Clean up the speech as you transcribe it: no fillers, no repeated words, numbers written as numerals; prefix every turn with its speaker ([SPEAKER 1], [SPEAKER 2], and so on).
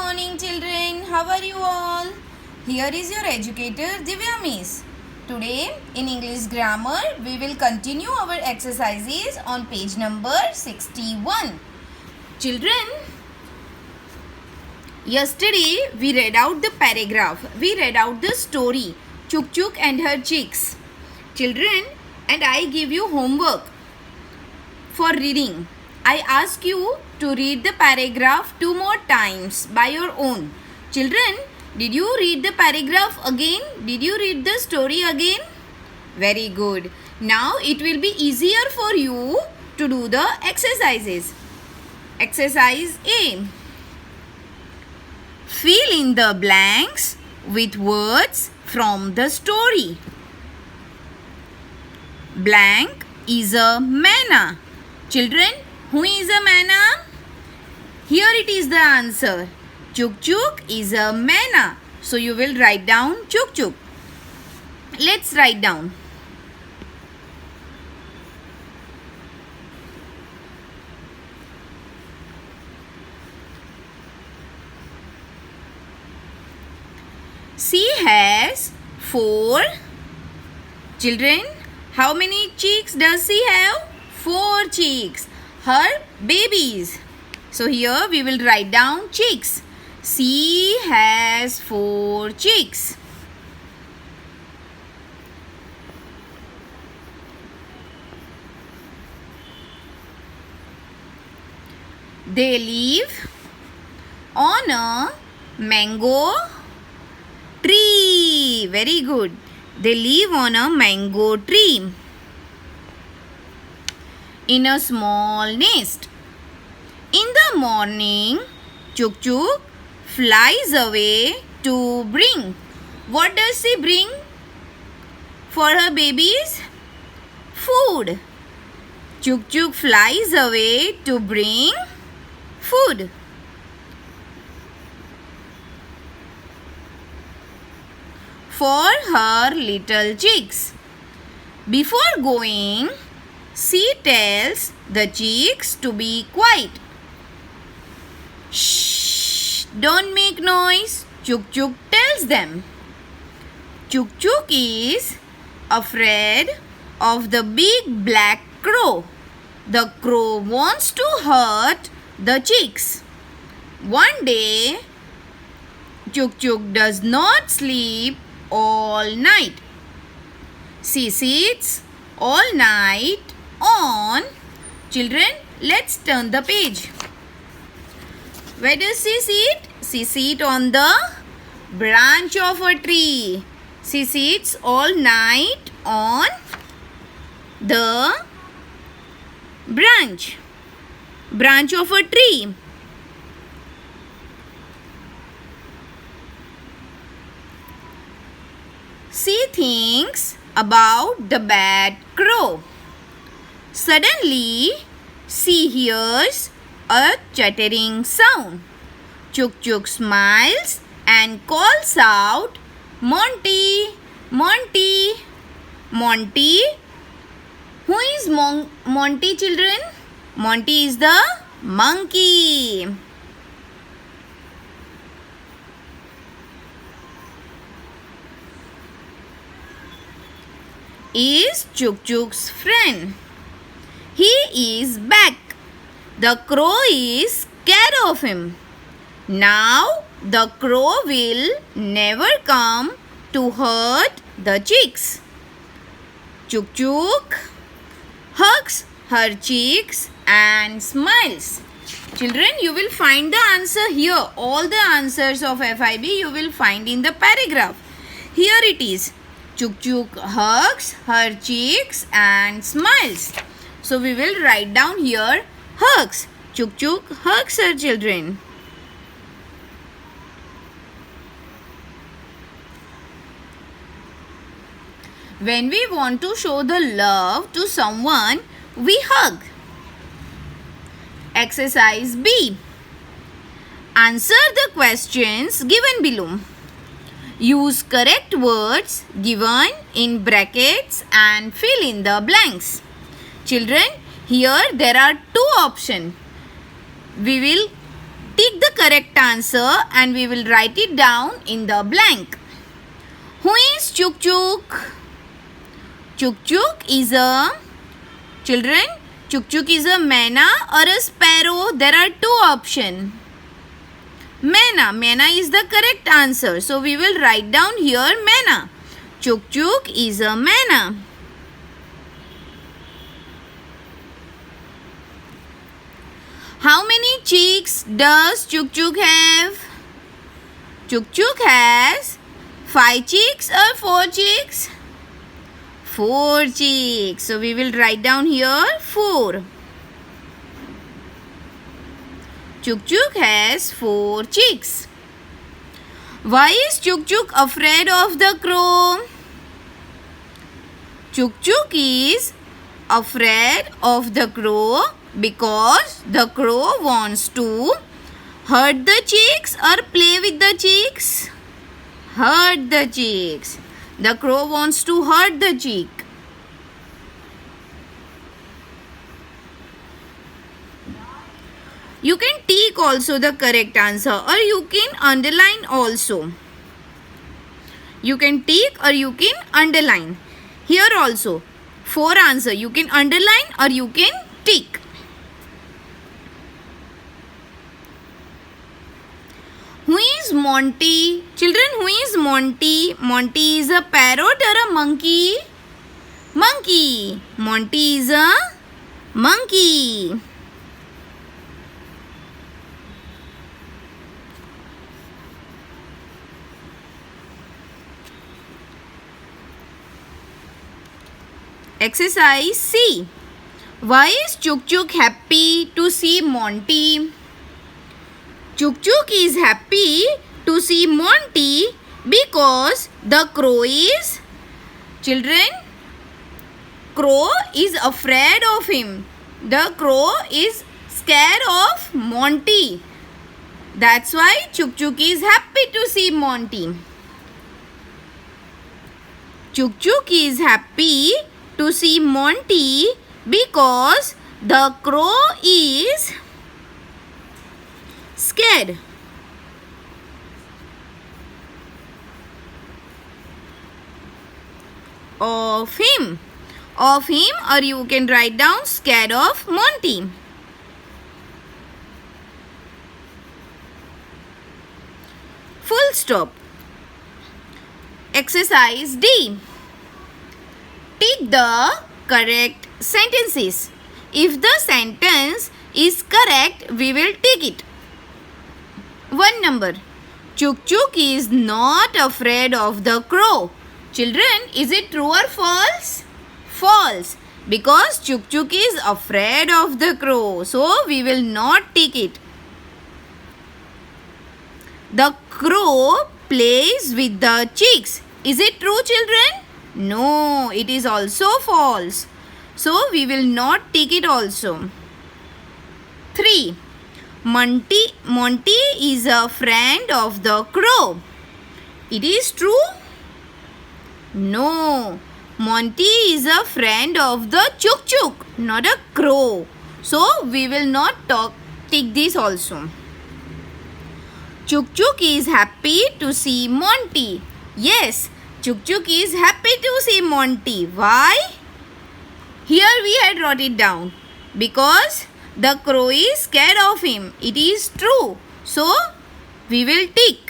[SPEAKER 1] morning, children. How are you all? Here is your educator Divya Miss. Today in English grammar we will continue our exercises on page number 61. Children, yesterday we read out the paragraph. We read out the story Chuk Chuk and her chicks. Children, and I give you homework for reading. I ask you to read the paragraph 2 more times by your own. Children, did you read the paragraph again? Did you read the story again? Very good. Now it will be easier for you to do the exercises. Exercise A. Fill in the blanks with words from the story. Blank is a manna. Children, who is a manna? Here it is the answer. Chuk Chuk is a manna. So you will write down Chuk Chuk. Let's write down. She has 4 children. How many chicks does she have? 4 chicks. Her babies. So here we will write down chicks. She has 4 chicks. They live on a mango tree. Very good. They live on a mango tree. In a small nest. In the morning, Chuk Chuk flies away to bring. What does she bring for her babies? Food. Chuk Chuk flies away to bring food. For her little chicks. Before going, she tells the chicks to be quiet. Shh! Don't make noise. Chuk Chuk tells them. Chuk Chuk is afraid of the big black crow. The crow wants to hurt the chicks. One day, Chuk Chuk does not sleep all night. She sits all night on. Children, let's turn the page. Where does she sit? She sits on the branch of a tree. She sits all night on the branch of a tree. She thinks about the bad crow. Suddenly, she hears a chattering sound. Chuk Chuk smiles and calls out, Monty, Monty, Monty. Who is Monty, children? Monty is the monkey. Is Chuk Chuk's friend. He is back. The crow is scared of him. Now the crow will never come to hurt the chicks. Chuk Chuk hugs her chicks and smiles. Children, you will find the answer here. All the answers of FIB you will find in the paragraph. Here it is. Chuk Chuk hugs her cheeks and smiles. So we will write down here hugs. Chuk Chuk hugs her children. When we want to show the love to someone, we hug. Exercise B. Answer the questions given below. Use correct words given in brackets and fill in the blanks. Children, here there are 2 options. We will tick the correct answer and we will write it down in the blank. Who is Chuk Chuk? Chuk Chuk is a... Children, Chuk Chuk is a Maina or a sparrow? There are two options. Maina. Maina is the correct answer. So we will write down here Maina. Chuk Chuk is a Maina. How many cheeks does Chuk Chuk have? Chuk Chuk has 5 cheeks or 4 cheeks? 4 cheeks. So we will write down here 4. Chuk Chuk has 4 cheeks. Why is Chuk Chuk afraid of the crow? Chuk Chuk is afraid of the crow because the crow wants to hurt the cheeks or play with the cheeks? Hurt the cheeks. The crow wants to hurt the cheek. You can tick also the correct answer or you can underline also. You can tick or you can underline. Here also 4 answer. You can underline or you can tick. Who is Monty? Children, who is Monty? Monty is a parrot or a monkey? Monkey. Monty is a monkey. Exercise C. Why is Chuk Chuk happy to see Monty? Chuk Chuk is happy to see Monty because the crow is... Children, crow is afraid of him. The crow is scared of Monty. That's why Chuk Chuk is happy to see Monty. Chuk Chuk is happy to see Monty because the crow is scared. Of him. Of him, or you can write down scared of Monty. Full stop. Exercise D. Tick the correct sentences. If the sentence is correct, we will tick it. 1 number. Chuk Chuk is not afraid of the crow. Children, is it true or false? False. Because Chuk Chuk is afraid of the crow. So, we will not tick it. The crow plays with the chicks. Is it true, children? No, it is also false. So, we will not tick it also. 3. Monty is a friend of the crow. It is true? No. Monty is a friend of the Chuk Chuk, not a crow. So, we will not tick this also. Chuk Chuk is happy to see Monty. Yes, Chuk Chuk is happy to see Monty. Why? Here we had wrote it down. Because the crow is scared of him. It is true. So, we will tick.